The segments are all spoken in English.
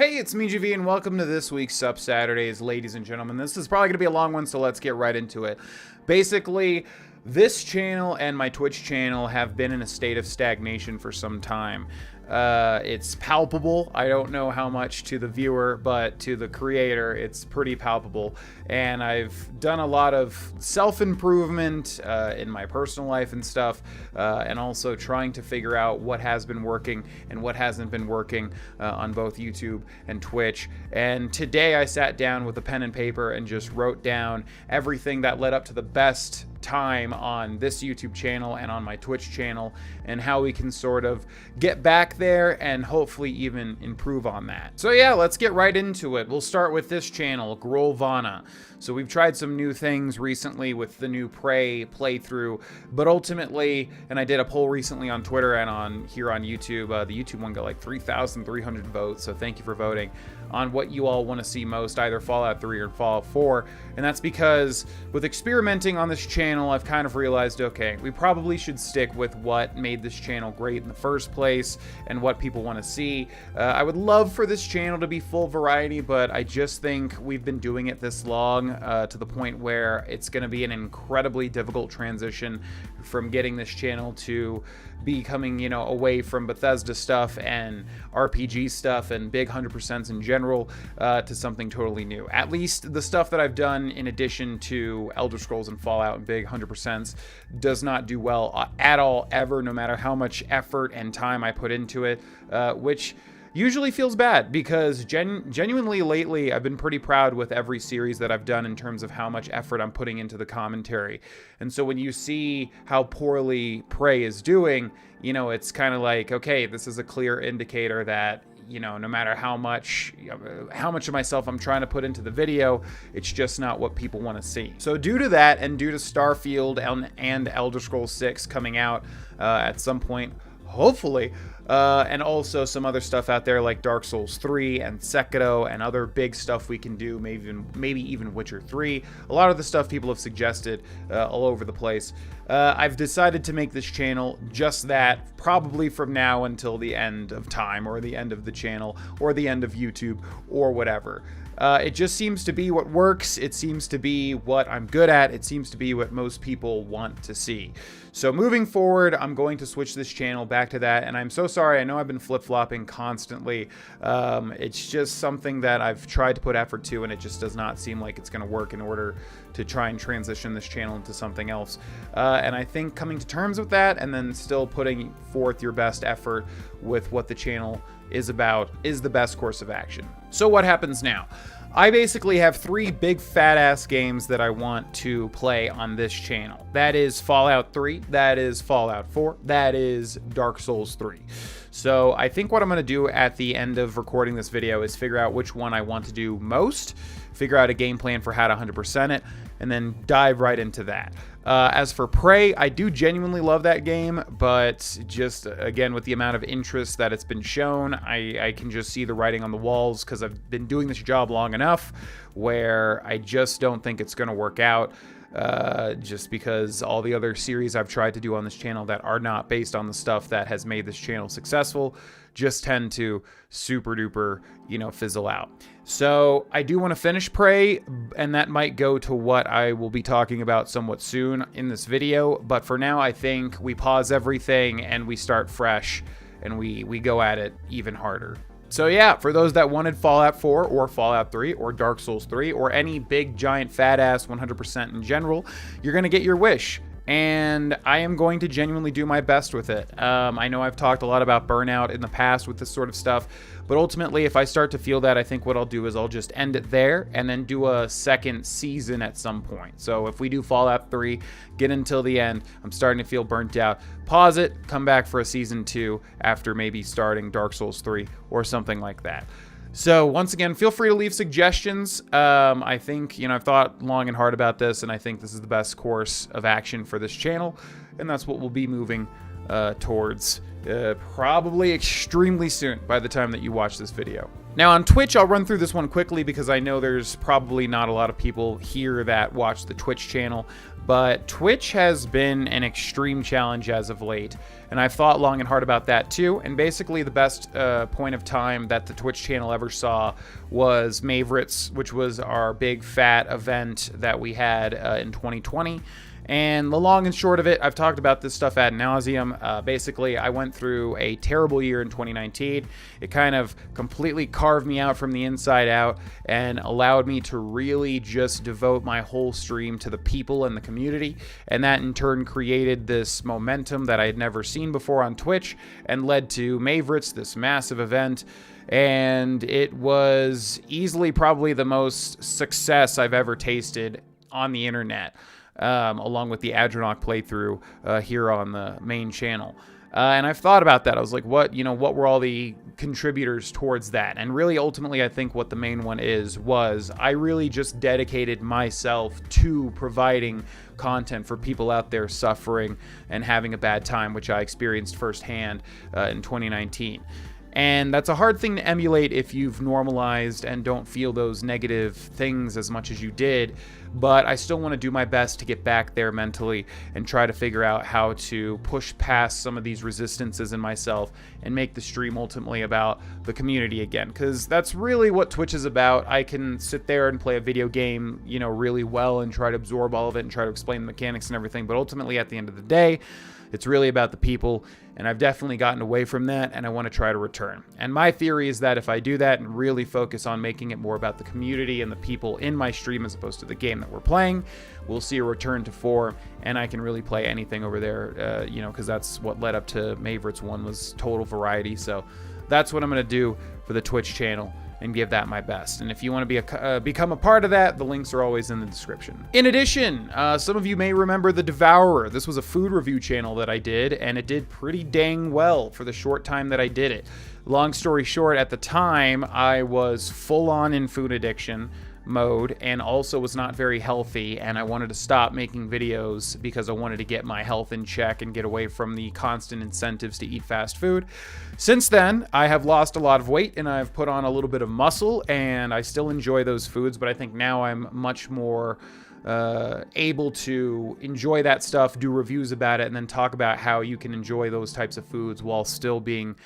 Hey, it's me, GV, and welcome to this week's Sup Saturdays, ladies and gentlemen. This is probably going to be a long one, so let's get right into it. Basically, this channel and my Twitch channel have been in a state of stagnation for some time. It's palpable. I don't know how much to the viewer, but to the creator, it's pretty palpable. And I've done a lot of self-improvement in my personal life and stuff, and also trying to figure out what has been working and what hasn't been working on both YouTube and Twitch. And today I sat down with a pen and paper and just wrote down everything that led up to the best time on this YouTube channel and on my Twitch channel, and how we can sort of get back there and hopefully even improve on that. So yeah, let's get right into it. We'll start with this channel, Grohlvana. So we've tried some new things recently with the new Prey playthrough, but ultimately, and I did a poll recently on Twitter and here on YouTube, the YouTube one got like 3,300 votes, so thank you for voting on what you all want to see most, either Fallout 3 or Fallout 4, and that's because with experimenting on this channel, I've kind of realized, okay, we probably should stick with what made this channel great in the first place and what people want to see. I would love for this channel to be full variety, but I just think we've been doing it this long to the point where it's going to be an incredibly difficult transition from getting this channel to becoming, you know, away from Bethesda stuff and RPG stuff and big 100% in general to something totally new. At least the stuff that I've done in addition to Elder Scrolls and Fallout and big 100% does not do well at all ever, no matter how much effort and time I put into it, which usually feels bad because genuinely lately I've been pretty proud with every series that I've done in terms of how much effort I'm putting into the commentary. And so when you see how poorly Prey is doing, you know, it's kind of like, okay, this is a clear indicator that, you know, no matter how much of myself I'm trying to put into the video, it's just not what people want to see. So due to that, and due to Starfield and Elder Scrolls 6 coming out at some point, hopefully, and also some other stuff out there like Dark Souls 3 and Sekiro and other big stuff we can do, maybe even Witcher 3. A lot of the stuff people have suggested all over the place. I've decided to make this channel just that, probably from now until the end of time, or the end of the channel, or the end of YouTube, or whatever. It just seems to be what works. It seems to be what I'm good at. It seems to be what most people want to see. So moving forward, I'm going to switch this channel back to that. And I'm so sorry. I know I've been flip-flopping constantly. It's just something that I've tried to put effort to, and it just does not seem like it's going to work in order to try and transition this channel into something else. And I think coming to terms with that and then still putting forth your best effort with what the channel is about is the best course of action. So what happens now? I basically have 3 big fat ass games that I want to play on this channel. That is Fallout 3, that is Fallout 4, that is Dark Souls 3. So I think what I'm going to do at the end of recording this video is figure out which one I want to do most, figure out a game plan for how to 100% it, and then dive right into that. As for Prey, I do genuinely love that game, but just, again, with the amount of interest that it's been shown, I can just see the writing on the walls because I've been doing this job long enough where I just don't think it's going to work out. Just because all the other series I've tried to do on this channel that are not based on the stuff that has made this channel successful just tend to super duper, you know, fizzle out. So I do want to finish Prey, and that might go to what I will be talking about somewhat soon in this video. But for now, I think we pause everything and we start fresh and we go at it even harder. So yeah, for those that wanted Fallout 4 or Fallout 3 or Dark Souls 3 or any big giant fat ass 100% in general, you're going to get your wish. And I am going to genuinely do my best with it. I know I've talked a lot about burnout in the past with this sort of stuff, but ultimately if I start to feel that, I think what I'll do is I'll just end it there and then do a second season at some point. So if we do Fallout 3, get until the end, I'm starting to feel burnt out, pause it, come back for a season 2 after maybe starting Dark Souls 3 or something like that. So once again, feel free to leave suggestions. I think, you know, I've thought long and hard about this, and I think this is the best course of action for this channel, and that's what we'll be moving towards probably extremely soon by the time that you watch this video. Now on Twitch, I'll run through this one quickly because I know there's probably not a lot of people here that watch the Twitch channel, but Twitch has been an extreme challenge as of late, and I've thought long and hard about that too. And basically the best point of time that the Twitch channel ever saw was Mavericks, which was our big fat event that we had in 2020. And the long and short of it, I've talked about this stuff ad nauseum. Basically, I went through a terrible year in 2019. It kind of completely carved me out from the inside out and allowed me to really just devote my whole stream to the people and the community. And that in turn created this momentum that I had never seen before on Twitch and led to Mavericks, this massive event. And it was easily probably the most success I've ever tasted on the internet. Along with the Adrenok playthrough here on the main channel. And I've thought about that. I was like, what were all the contributors towards that? And really, ultimately, I think what the main one was I really just dedicated myself to providing content for people out there suffering and having a bad time, which I experienced firsthand in 2019. And that's a hard thing to emulate if you've normalized and don't feel those negative things as much as you did. But I still want to do my best to get back there mentally and try to figure out how to push past some of these resistances in myself and make the stream ultimately about the community again. Because that's really what Twitch is about. I can sit there and play a video game, really well and try to absorb all of it and try to explain the mechanics and everything. But ultimately, at the end of the day, it's really about the people, and I've definitely gotten away from that, and I want to try to return. And my theory is that if I do that and really focus on making it more about the community and the people in my stream as opposed to the game that we're playing, we'll see a return to form, and I can really play anything over there, because that's what led up to Mavericks 1 was total variety. So that's what I'm going to do for the Twitch channel and give that my best. And if you want to become a part of that, the links are always in the description. In addition, some of you may remember The Devourer. This was a food review channel that I did, and it did pretty dang well for the short time that I did it. Long story short, at the time, I was full on in food addiction mode and also was not very healthy, and I wanted to stop making videos because I wanted to get my health in check and get away from the constant incentives to eat fast food. Since then, I have lost a lot of weight and I've put on a little bit of muscle, and I still enjoy those foods, but I think now I'm much more able to enjoy that stuff, do reviews about it, and then talk about how you can enjoy those types of foods while still being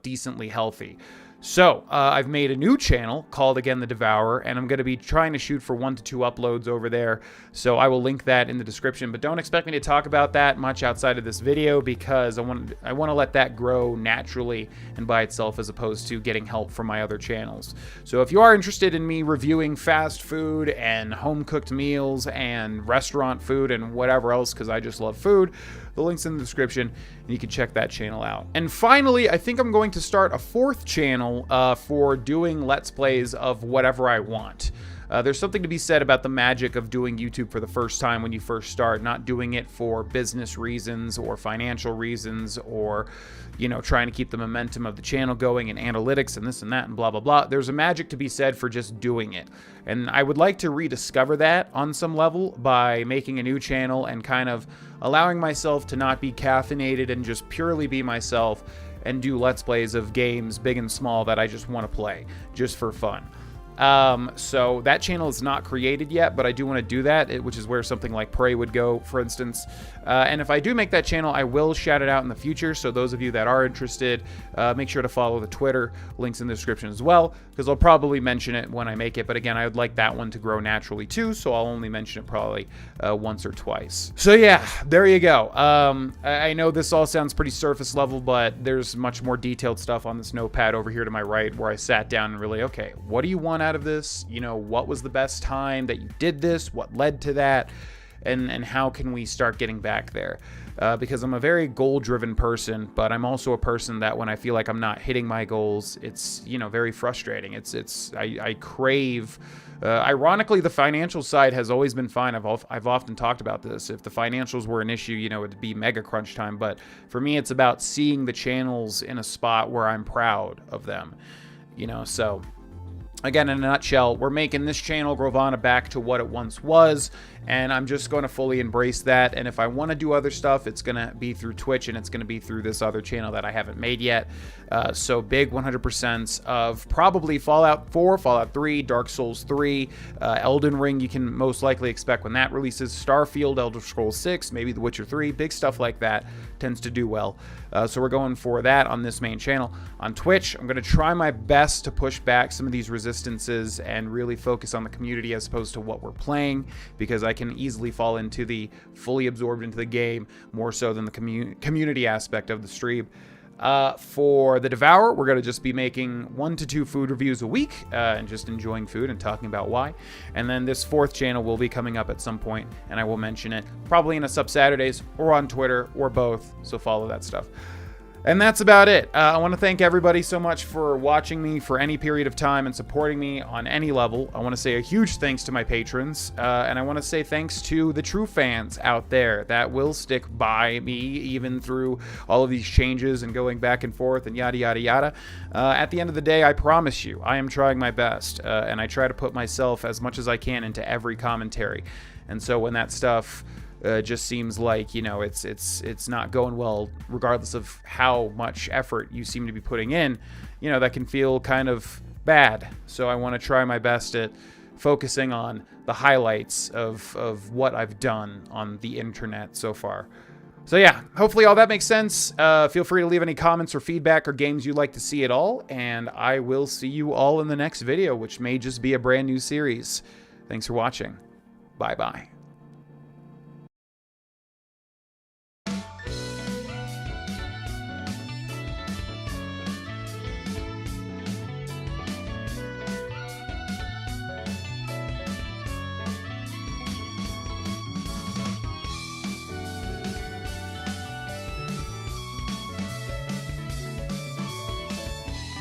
decently healthy. So, I've made a new channel called, again, The Devourer, and I'm going to be trying to shoot for 1 to 2 uploads over there, so I will link that in the description, but don't expect me to talk about that much outside of this video because I want to let that grow naturally and by itself as opposed to getting help from my other channels. So if you are interested in me reviewing fast food and home-cooked meals and restaurant food and whatever else, because I just love food, the link's in the description, and you can check that channel out. And finally, I think I'm going to start a 4th channel for doing Let's Plays of whatever I want. There's something to be said about the magic of doing YouTube for the first time when you first start, not doing it for business reasons or financial reasons or, trying to keep the momentum of the channel going and analytics and this and that and blah, blah, blah. There's a magic to be said for just doing it. And I would like to rediscover that on some level by making a new channel and kind of allowing myself to not be caffeinated and just purely be myself and do Let's Plays of games big and small that I just want to play just for fun. So that channel is not created yet, but I do want to do that, which is where something like Prey would go, for instance. And if I do make that channel, I will shout it out in the future. So those of you that are interested, make sure to follow the Twitter. Links in the description as well, because I'll probably mention it when I make it. But again, I would like that one to grow naturally too, so I'll only mention it probably once or twice. So yeah, there you go. I know this all sounds pretty surface level, but there's much more detailed stuff on this notepad over here to my right where I sat down and really, okay, what do you want out of this? What was the best time that you did this? What led to that? And how can we start getting back there? Because I'm a very goal-driven person, but I'm also a person that when I feel like I'm not hitting my goals, it's very frustrating. I crave. Ironically, the financial side has always been fine. I've often talked about this. If the financials were an issue, it'd be mega crunch time. But for me, it's about seeing the channels in a spot where I'm proud of them. So again, in a nutshell, we're making this channel, Grohlvana, back to what it once was, and I'm just going to fully embrace that. And if I want to do other stuff, it's going to be through Twitch, and it's going to be through this other channel that I haven't made yet. So big 100% of probably Fallout 4, Fallout 3, Dark Souls 3, Elden Ring, you can most likely expect when that releases, Starfield, Elder Scrolls 6, maybe The Witcher 3, big stuff like that tends to do well. So we're going for that on this main channel. On Twitch, I'm going to try my best to push back some of these resistances and really focus on the community as opposed to what we're playing, because I can easily fall into the fully absorbed into the game more so than the community aspect of the stream. For the Devourer, we're going to just be making 1 to 2 food reviews a week and just enjoying food and talking about why. And then this 4th channel will be coming up at some point, and I will mention it probably in a Sub Saturdays or on Twitter or both, so follow that stuff. And that's about it. I want to thank everybody so much for watching me for any period of time and supporting me on any level. I want to say a huge thanks to my patrons, and I want to say thanks to the true fans out there that will stick by me even through all of these changes and going back and forth and yada, yada, yada. At the end of the day, I promise you, I am trying my best, and I try to put myself as much as I can into every commentary. And so when that stuff just seems like, you know, it's not going well, regardless of how much effort you seem to be putting in, you know, that can feel kind of bad. So I want to try my best at focusing on the highlights of what I've done on the internet so far. So yeah, hopefully all that makes sense. Feel free to leave any comments or feedback or games you'd like to see at all, and I will see you all in the next video, which may just be a brand new series. Thanks for watching. Bye-bye.